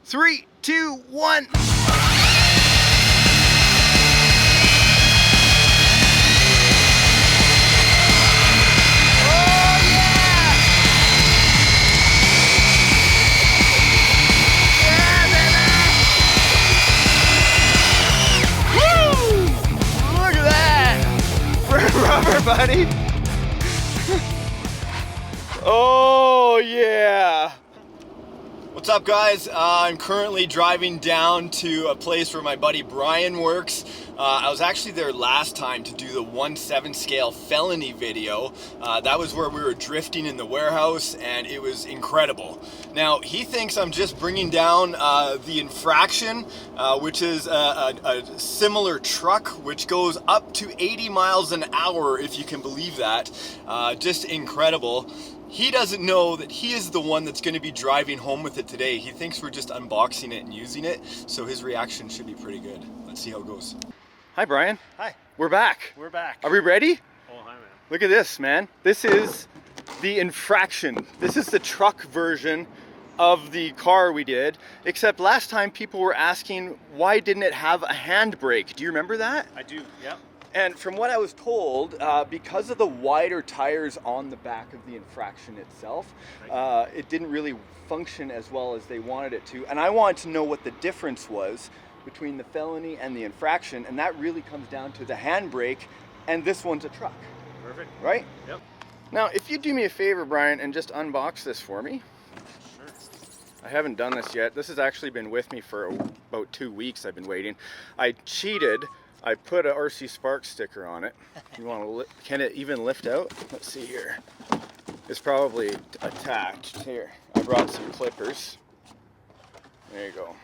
3, 2, 1. Rubber, buddy. Oh yeah. What's up, guys? I'm currently driving down to a place where my buddy Brian works. I was actually there last time to do the 1/7 scale felony video. That was where we were drifting in the warehouse, and it was incredible. Now, he thinks I'm just bringing down the infraction, which is a similar truck, which goes up to 80 miles an hour, if you can believe that. Just incredible. He doesn't know that he is the one that's going to be driving home with it today. He thinks we're just unboxing it and using it, so his reaction should be pretty good. Let's see how it goes. Hi, Brian. Hi. We're back. We're back. Are we ready? Oh, hi, man. Look at this, man. This is the infraction. This is the truck version of the car we did, except last time people were asking why didn't it have a handbrake. Do you remember that? I do, yeah. And from what I was told, because of the wider tires on the back of the infraction itself, it didn't really function as well as they wanted it to. And I wanted to know what the difference was between the felony and the infraction, and that really comes down to the handbrake, and this one's a truck. Perfect. Right? Yep. Now, if you do me a favor, Brian, and just unbox this for me. Sure. I haven't done this yet. This has actually been with me for about 2 weeks. I've been waiting. I cheated. I put a RCSparks sticker on it. You want to? Can it even lift out? Let's see here. It's probably attached. Here, I brought some clippers. There you go.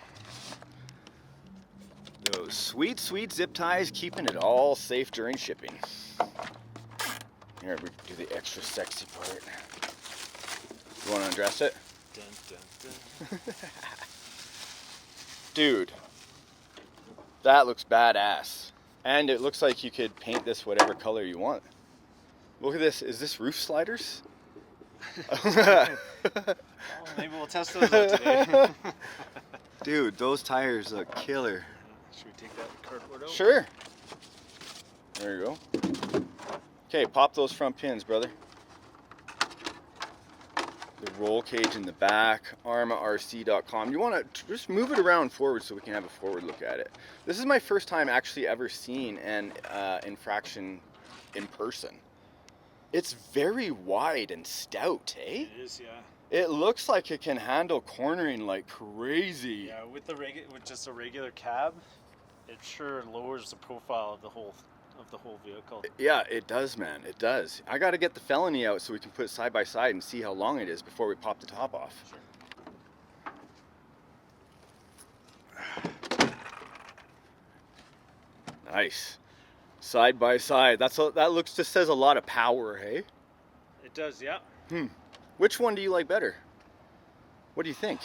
Those sweet, sweet zip ties, keeping it all safe during shipping. Here, we do the extra sexy part. You want to undress it? Dun, dun, dun. Dude, that looks badass. And it looks like you could paint this whatever color you want. Look at this. Is this roof sliders? Oh, maybe we'll test those out today. Dude, those tires look killer. Should we take that cardboard out? Sure. There you go. Okay, pop those front pins, brother. The roll cage in the back, ARRMARC.com. You want to just move it around forward so we can have a forward look at it. This is my first time actually ever seeing an infraction in person. It's very wide and stout, eh? It is, yeah. It looks like it can handle cornering like crazy. Yeah, with just a regular cab, it sure lowers the profile of the whole vehicle. Yeah, it does, man. It does. I got to get the felony out so we can put it side by side and see how long it is before we pop the top off. Sure. Nice. Side by side. That looks just says a lot of power, hey? It does, yeah. Which one do you like better? What do you think?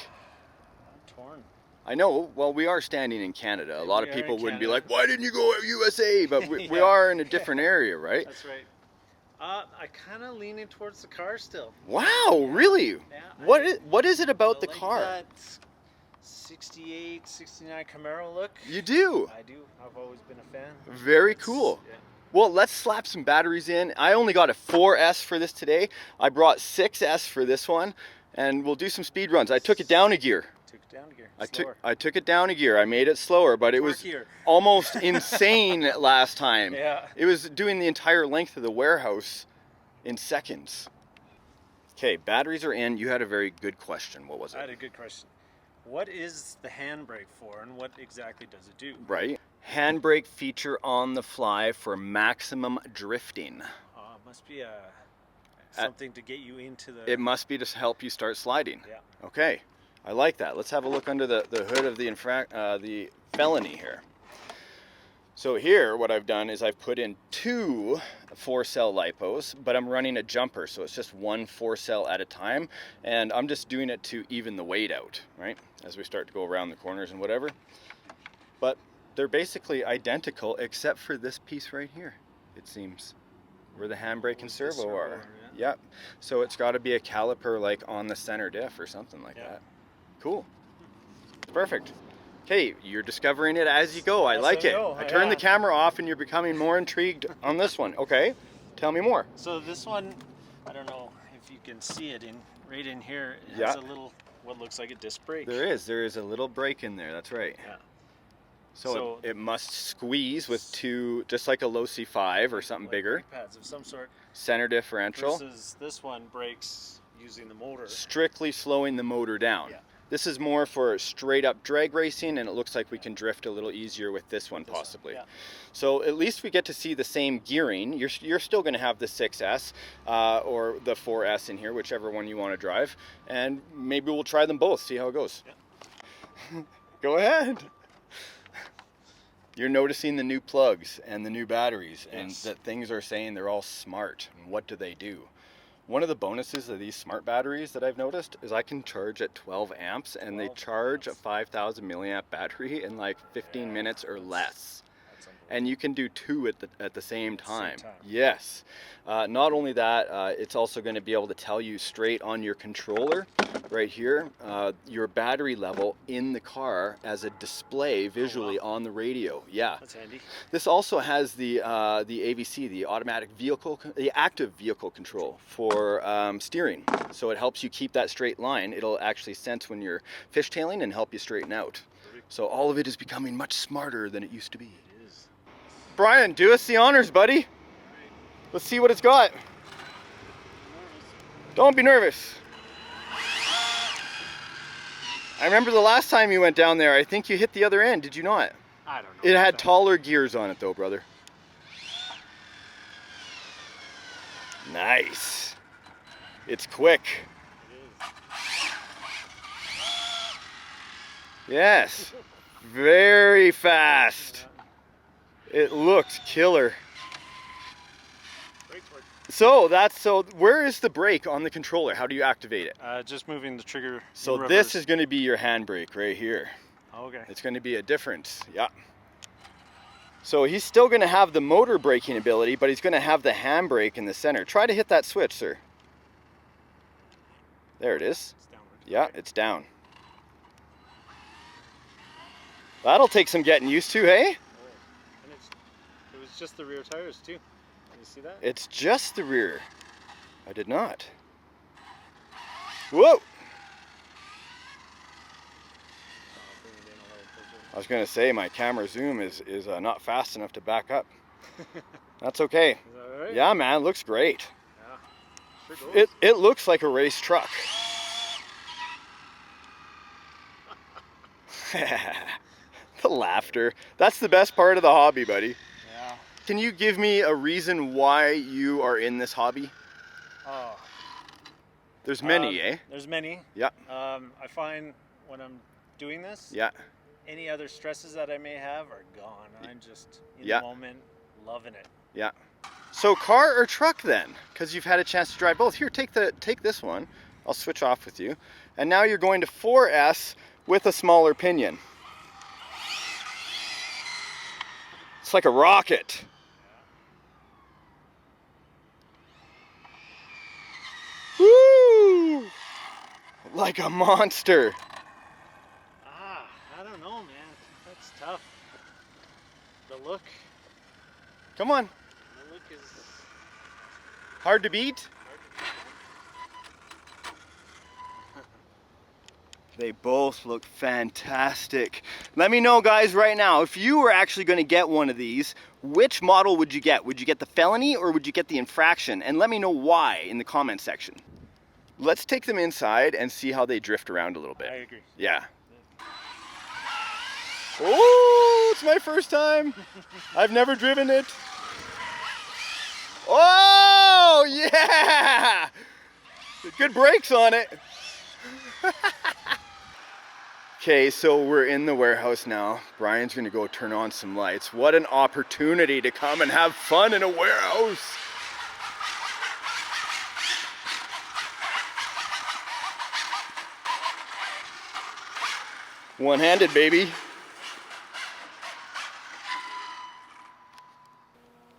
I'm torn. I know, well, we are standing in Canada. A lot of people wouldn't be like, why didn't you go USA? But we Yeah. are in a different area, right? That's right. I kind of leaning towards the car still. Wow, really? Yeah. What is it about I the like car? That 68, 69 Camaro look. You do? I do. I've always been a fan. Very cool. Yeah. Well, let's slap some batteries in. I only got a 4S for this today. I brought 6S for this one, and we'll do some speed runs. I took it down a gear. Took it down a gear. I took it down a gear. I made it slower, but it was almost insane last time. Yeah. It was doing the entire length of the warehouse in seconds. Okay, batteries are in. You had a very good question. What was it? I had a good question. What is the handbrake for, and what exactly does it do? Right. Handbrake feature on the fly for maximum drifting. It must be something to get you into the... It must be to help you start sliding. Yeah. Okay, I like that. Let's have a look under the hood of the felony here. So here, what I've done is I've put in 2 4-cell lipos, but I'm running a jumper, so it's just 1 4-cell at a time, and I'm just doing it to even the weight out, right? As we start to go around the corners and whatever. But they're basically identical, except for this piece right here, it seems, where the handbrake and servo are. Yeah. Yep. So it's got to be a caliper like on the center diff or something like that. Cool. perfect. Okay, you're discovering it as you go. I As like I it. go, I turned the yeah. camera off and you're becoming more intrigued on this one. Okay, tell me more. So this one, I don't know if you can see it right in here. It Yeah. has a little, what looks like a disc brake. There is a little break in there, that's right. Yeah. So it must squeeze with two, just like a low C5 or something like bigger. brake pads of some sort. Center differential. Versus this one brakes using the motor. Strictly slowing the motor down. Yeah. This is more for straight up drag racing, and it looks like we can drift a little easier with this one possibly. Yeah. So at least we get to see the same gearing. You're still going to have the 6S or the 4S in here, whichever one you want to drive, and maybe we'll try them both, see how it goes. Yeah. Go ahead. You're noticing the new plugs and the new batteries, and Yes. that things are saying they're all smart. And what do they do? One of the bonuses of these smart batteries that I've noticed is I can charge at 12 amps, and they 12 charge a amps. 5,000 milliamp battery in like 15 minutes or less. That's unbelievable. And you can do two at the same time. time. Yes. Not only that, it's also going to be able to tell you straight on your controller right here your battery level in the car as a display visually on the radio. Yeah. That's handy. This also has the AVC, the the active vehicle control for steering. So it helps you keep that straight line. It'll actually sense when you're fishtailing and help you straighten out. Perfect. So all of it is becoming much smarter than it used to be. It is. Brian, do us the honors, buddy. Let's see what it's got. Don't be nervous. I remember the last time you went down there, I think you hit the other end, did you not? I don't know. It had taller gears on it though, brother. Nice. It's quick. It is. Yes. Very fast. It looks killer. Brakes work. So where is the brake on the controller? How do you activate it? Just moving the trigger. So in this reverse. is going to be your handbrake right here. Okay. It's going to be a difference. Yeah. So he's still going to have the motor braking ability, but he's going to have the handbrake in the center. Try to hit that switch, sir. There it is. It's downward. Yeah, it's down. That'll take some getting used to, hey? And it was just the rear tires too. You see that? It's just the rear. I did not. Whoa! Bring it in a little closer. I was going to say my camera zoom is not fast enough to back up. That's okay. Is that all right? Yeah, man, it looks great. Yeah. Sure goes. It looks like a race truck. The laughter. That's the best part of the hobby, buddy. Yeah. Can you give me a reason why you are in this hobby? Oh. There's many, eh? There's many. Yeah. I find when I'm doing this, Yeah. any other stresses that I may have are gone. I'm just in Yeah. the moment, loving it. Yeah. So car or truck then? Because you've had a chance to drive both. Here, take this one. I'll switch off with you. And now you're going to 4S with a smaller pinion. It's like a rocket. Woo! Like a monster. I don't know, man. That's tough. The look Come on. is Hard to beat? They both look fantastic. Let me know, guys, right now, if you were actually going to get one of these, which model would you get? Would you get the Felony or would you get the Infraction? And let me know why in the comment section. Let's take them inside and see how they drift around a little bit. I agree. Yeah. Oh, it's my first time. I've never driven it. Oh, yeah! Good brakes on it. Okay, so we're in the warehouse now. Brian's gonna go turn on some lights. What an opportunity to come and have fun in a warehouse. One-handed, baby.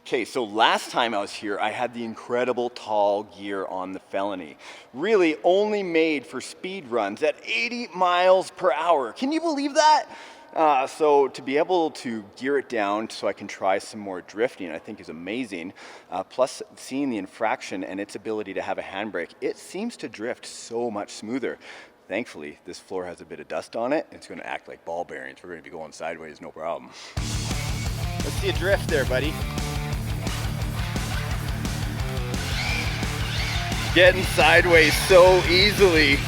Okay, so last time I was here, I had the incredible tall gear on the Felony. Really only made for speed runs at 80 miles per hour. Can you believe that? So to be able to gear it down so I can try some more drifting, I think is amazing. Plus seeing the infraction and its ability to have a handbrake, it seems to drift so much smoother. Thankfully, this floor has a bit of dust on it. It's gonna act like ball bearings. We're gonna be going sideways, no problem. Let's see a drift there, buddy. Getting sideways so easily.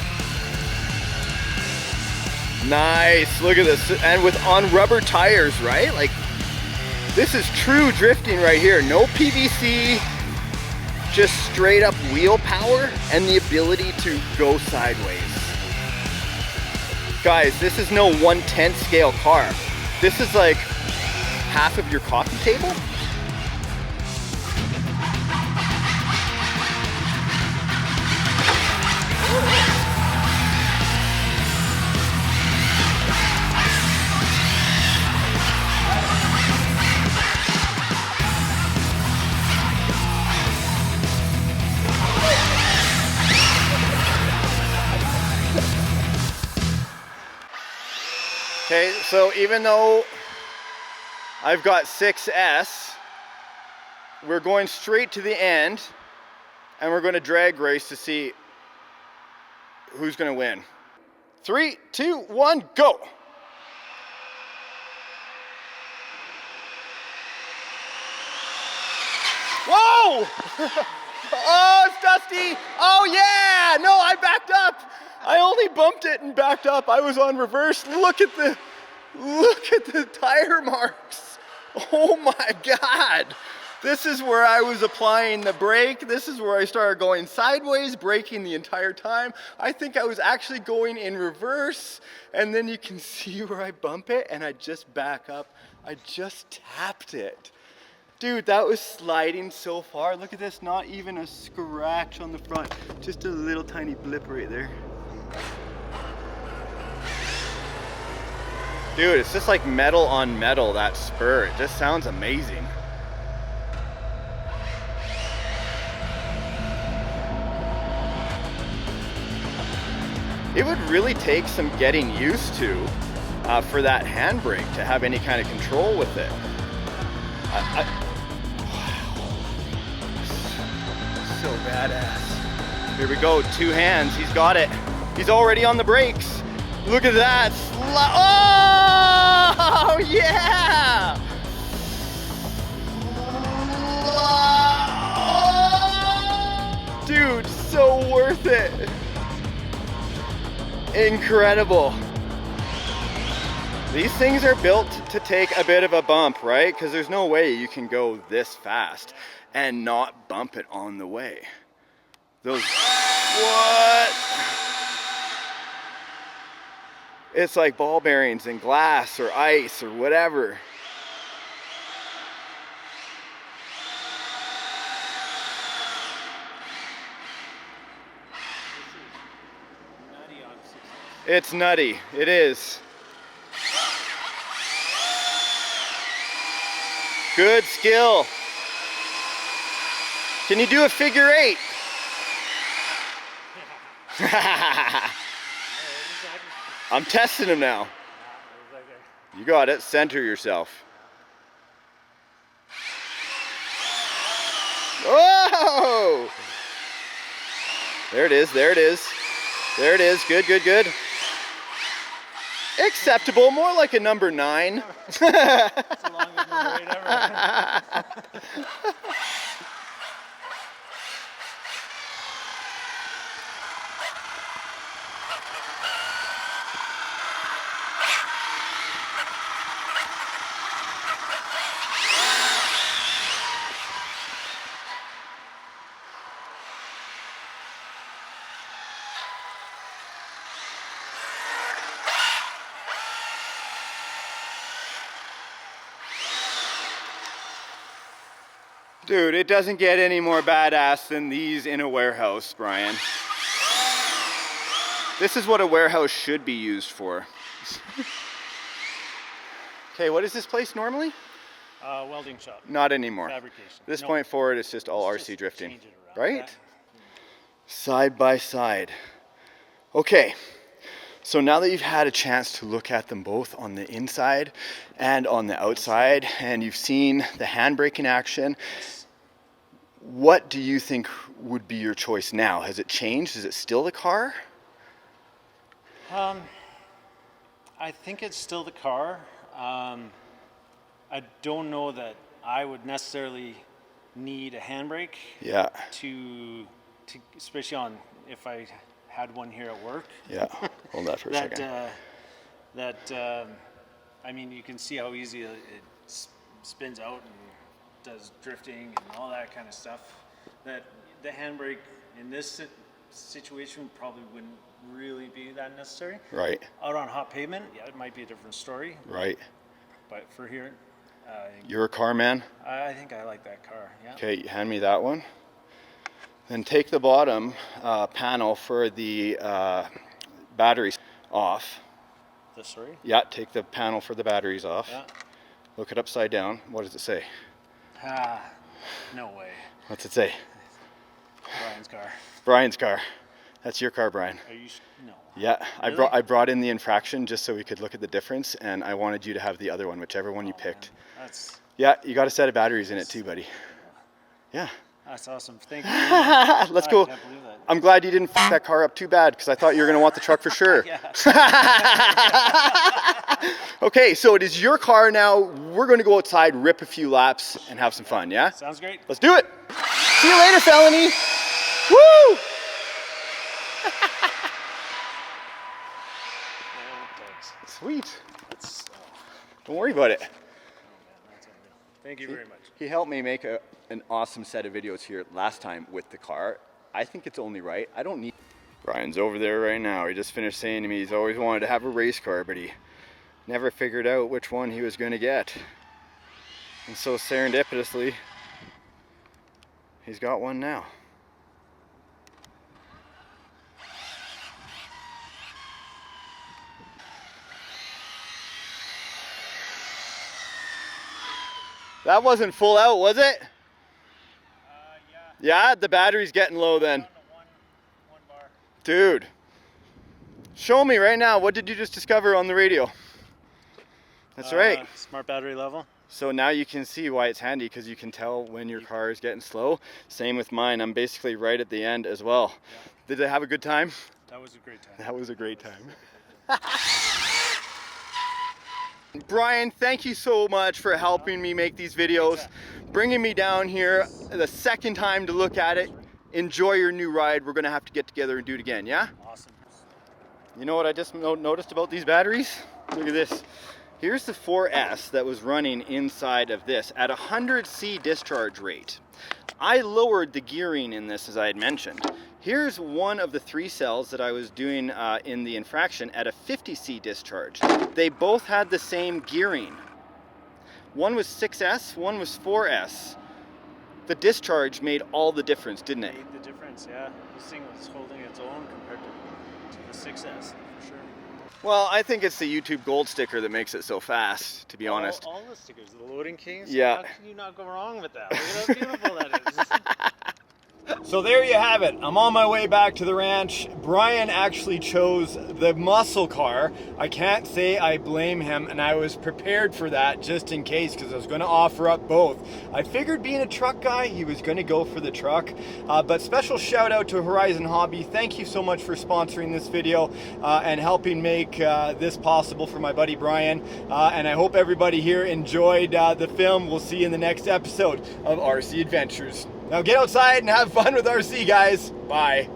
Nice, look at this. And on rubber tires, right? Like, this is true drifting right here. No PVC, just straight up wheel power and the ability to go sideways. Guys, this is no 1/10 scale car. This is like half of your coffee table. Okay, so even though I've got 6S, we're going straight to the end and we're going to drag race to see who's going to win. 3, 2, 1, go! Whoa! Oh, it's dusty! Oh yeah! No, I backed up! I only bumped it and backed up. I was on reverse. Look at the tire marks. Oh my God. This is where I was applying the brake. This is where I started going sideways, braking the entire time. I think I was actually going in reverse, and then you can see where I bump it and I just back up. I just tapped it. Dude, that was sliding so far. Look at this, not even a scratch on the front. Just a little tiny blip right there. Dude, it's just like metal on metal, that spur. It just sounds amazing. It would really take some getting used to for that handbrake to have any kind of control with it. Wow. So badass. Here we go, 2 hands, he's got it. He's already on the brakes. Look at that. Oh, yeah! Dude, so worth it. Incredible. These things are built to take a bit of a bump, right? Because there's no way you can go this fast and not bump it on the way. Those, what? It's like ball bearings and glass or ice or whatever. It's nutty, it is. Good skill. Can you do a figure 8? I'm testing him now. You got it, center yourself. Whoa! There it is, there it is. There it is, good, good, good. Acceptable, more like a number 9. It's the longest number 8 ever. Dude, it doesn't get any more badass than these in a warehouse, Brian. This is what a warehouse should be used for. Okay, what is this place normally? Welding shop. Not anymore. Fabrication. This No, point forward, it's just all it's RC just drifting, change it around. right? Side by side. Okay, so now that you've had a chance to look at them both on the inside and on the outside, and you've seen the handbrake in action, what do you think would be your choice now? Has it changed? Is it still the car? I think it's still the car. I don't know that I would necessarily need a handbrake. Yeah. To especially on if I had one here at work. Yeah. Hold that for a second. I mean, you can see how easy it spins out and does drifting and all that kind of stuff. That the handbrake in this situation probably wouldn't really be that necessary. Right. Out on hot pavement, yeah, it might be a different story. Right. But for here, You're a car man? I think I like that car. Yeah. Okay, hand me that one. Then take the bottom panel for the batteries off. Sorry? Yeah, take the panel for the batteries off. Yeah. Look it upside down. What does it say? No way. What's it say? Brian's car. Brian's car. That's your car, Brian. Are you? No. Yeah, Really? I brought in the infraction just so we could look at the difference, and I wanted you to have the other one, whichever one you picked. Man, that's Yeah, you got a set of batteries in it too, buddy. Yeah. That's awesome. Thank you. Very much. Let's I go. can't believe that. I'm glad you didn't fuck that car up too bad, because I thought you were going to want the truck for sure. Okay, so it is your car now. We're going to go outside, rip a few laps, and have some fun, yeah? Sounds great. Let's do it. See you later, Felony. Woo! Sweet. Don't worry about it. Thank you very much. He helped me make an awesome set of videos here last time with the car. I think it's only right. I don't need... Brian's over there right now. He just finished saying to me he's always wanted to have a race car, but he never figured out which one he was going to get. And so serendipitously, he's got one now. That wasn't full out, was it? Yeah, the battery's getting low then. One bar. Dude, show me right now, what did you just discover on the radio? That's right. Smart battery level. So now you can see why it's handy, because you can tell when your car is getting slow. Same with mine, I'm basically right at the end as well. Yeah. Did they have a good time? That was a great time. That was a great time. Brian, thank you so much for helping me make these videos, bringing me down here the second time to look at it. Enjoy your new ride. We're going to have to get together and do it again, yeah? Awesome. You know what I just noticed about these batteries? Look at this. Here's the 4S that was running inside of this at 100C discharge rate. I lowered the gearing in this, as I had mentioned. Here's one of the 3 cells that I was doing in the infraction at a 50C discharge. They both had the same gearing. One was 6S, one was 4S. The discharge made all the difference, didn't it? Made the difference, yeah. This thing was holding its own compared to the 6S, for sure. Well, I think it's the YouTubeGold sticker that makes it so fast, to be honest. All the stickers, the Loading Kings. Yeah. How can you not go wrong with that? Look at how beautiful that is. So there you have it. I'm on my way back to the ranch. Brian actually chose the muscle car. I can't say I blame him, and I was prepared for that just in case, because I was going to offer up both. I figured being a truck guy, he was going to go for the truck. But special shout out to Horizon Hobby. Thank you so much for sponsoring this video and helping make this possible for my buddy Brian. And I hope everybody here enjoyed the film. We'll see you in the next episode of RC Adventures. Now get outside and have fun with RC, guys. Bye.